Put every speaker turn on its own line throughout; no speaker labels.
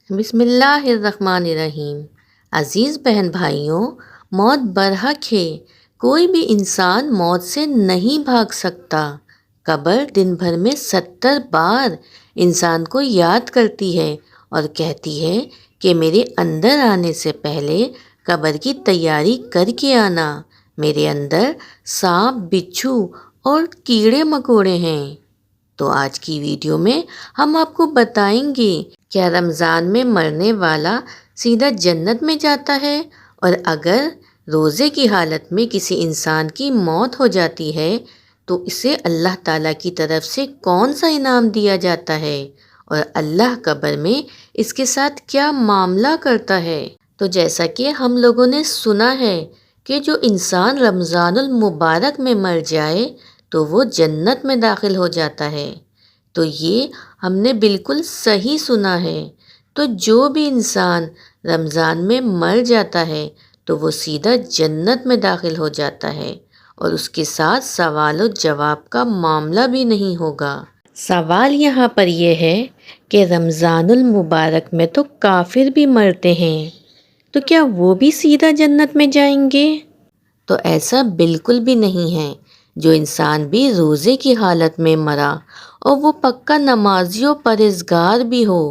بسم اللہ الرحمن الرحیم۔ عزیز بہن بھائیوں، موت برحق ہے، کوئی بھی انسان موت سے نہیں بھاگ سکتا۔ قبر دن بھر میں 70 بار انسان کو یاد کرتی ہے اور کہتی ہے کہ میرے اندر آنے سے پہلے قبر کی تیاری کر کے آنا، میرے اندر سانپ، بچھو اور کیڑے مکوڑے ہیں۔ تو آج کی ویڈیو میں ہم آپ کو بتائیں گے کیا رمضان میں مرنے والا سیدھا جنت میں جاتا ہے، اور اگر روزے کی حالت میں کسی انسان کی موت ہو جاتی ہے تو اسے اللہ تعالیٰ کی طرف سے کون سا انعام دیا جاتا ہے، اور اللہ قبر میں اس کے ساتھ کیا معاملہ کرتا ہے۔ تو جیسا کہ ہم لوگوں نے سنا ہے کہ جو انسان رمضان المبارک میں مر جائے تو وہ جنت میں داخل ہو جاتا ہے۔ تو یہ ہم نے بالکل صحیح سنا ہے۔ تو جو بھی انسان رمضان میں مر جاتا ہے تو وہ سیدھا جنت میں داخل ہو جاتا ہے، اور اس کے ساتھ سوال و جواب کا معاملہ بھی نہیں ہوگا۔ سوال یہاں پر یہ ہے کہ رمضان المبارک میں تو کافر بھی مرتے ہیں، تو کیا وہ بھی سیدھا جنت میں جائیں گے؟ تو ایسا بالکل بھی نہیں ہے۔ جو انسان بھی روزے کی حالت میں مرا اور وہ پکا نمازی و پرہیزگار بھی ہو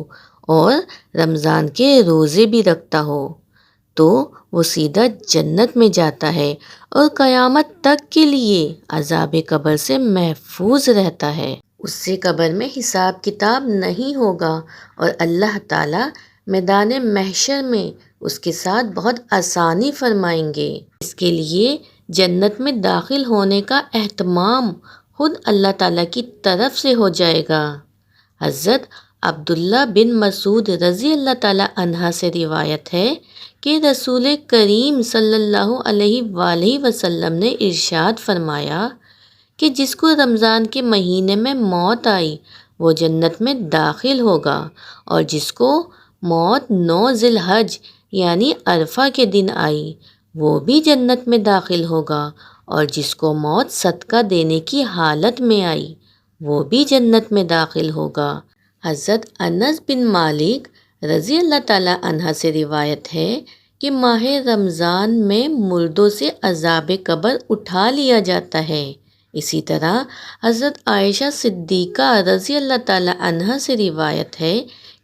اور رمضان کے روزے بھی رکھتا ہو تو وہ سیدھا جنت میں جاتا ہے اور قیامت تک کے لیے عذاب قبر سے محفوظ رہتا ہے۔ اس سے قبر میں حساب کتاب نہیں ہوگا اور اللہ تعالیٰ میدان محشر میں اس کے ساتھ بہت آسانی فرمائیں گے۔ اس کے لیے جنت میں داخل ہونے کا اہتمام خود اللہ تعالیٰ کی طرف سے ہو جائے گا۔ حضرت عبداللہ بن مسعود رضی اللہ تعالیٰ عنہ سے روایت ہے کہ رسول کریم صلی اللہ علیہ وآلہ وسلم نے ارشاد فرمایا کہ جس کو رمضان کے مہینے میں موت آئی وہ جنت میں داخل ہوگا، اور جس کو موت 9 ذی الحج یعنی عرفہ کے دن آئی وہ بھی جنت میں داخل ہوگا، اور جس کو موت صدقہ دینے کی حالت میں آئی وہ بھی جنت میں داخل ہوگا۔ حضرت انس بن مالک رضی اللہ تعالیٰ عنہ سے روایت ہے کہ ماہ رمضان میں مردوں سے عذاب قبر اٹھا لیا جاتا ہے۔ اسی طرح حضرت عائشہ صدیقہ رضی اللہ تعالیٰ عنہ سے روایت ہے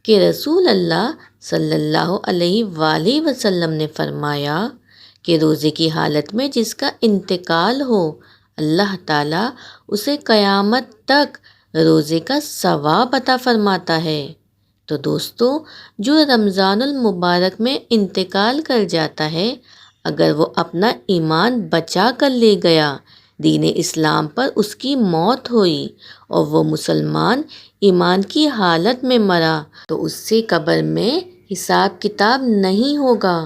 کہ رسول اللہ صلی اللہ علیہ وآلہ وسلم نے فرمایا کہ روزے کی حالت میں جس کا انتقال ہو اللہ تعالیٰ اسے قیامت تک روزے کا ثواب عطا فرماتا ہے۔ تو دوستو، جو رمضان المبارک میں انتقال کر جاتا ہے اگر وہ اپنا ایمان بچا کر لے گیا، دین اسلام پر اس کی موت ہوئی اور وہ مسلمان ایمان کی حالت میں مرا تو اس سے قبر میں حساب کتاب نہیں ہوگا،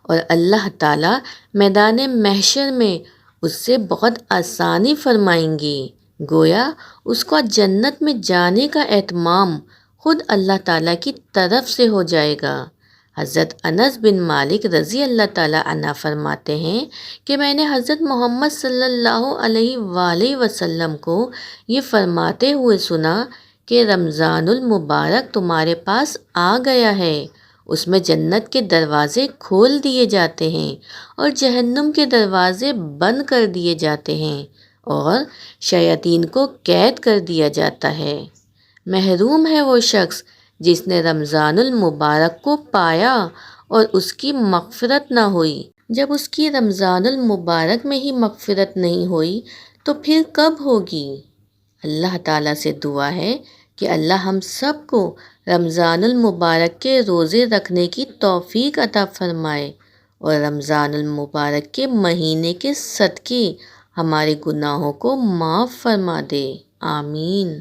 اور اللہ تعالیٰ میدان محشر میں اس سے بہت آسانی فرمائیں گے۔ گویا اس کو جنت میں جانے کا اہتمام خود اللہ تعالیٰ کی طرف سے ہو جائے گا۔ حضرت انس بن مالک رضی اللہ تعالیٰ عنہ فرماتے ہیں کہ میں نے حضرت محمد صلی اللہ علیہ وآلہ وسلم کو یہ فرماتے ہوئے سنا کہ رمضان المبارک تمہارے پاس آ گیا ہے، اس میں جنت کے دروازے کھول دیے جاتے ہیں اور جہنم کے دروازے بند کر دیے جاتے ہیں اور شیاطین کو قید کر دیا جاتا ہے۔ محروم ہے وہ شخص جس نے رمضان المبارک کو پایا اور اس کی مغفرت نہ ہوئی۔ جب اس کی رمضان المبارک میں ہی مغفرت نہیں ہوئی تو پھر کب ہوگی؟ اللہ تعالیٰ سے دعا ہے کہ اللہ ہم سب کو رمضان المبارک کے روزے رکھنے کی توفیق عطا فرمائے اور رمضان المبارک کے مہینے کے صدقے ہمارے گناہوں کو معاف فرما دے۔ آمین۔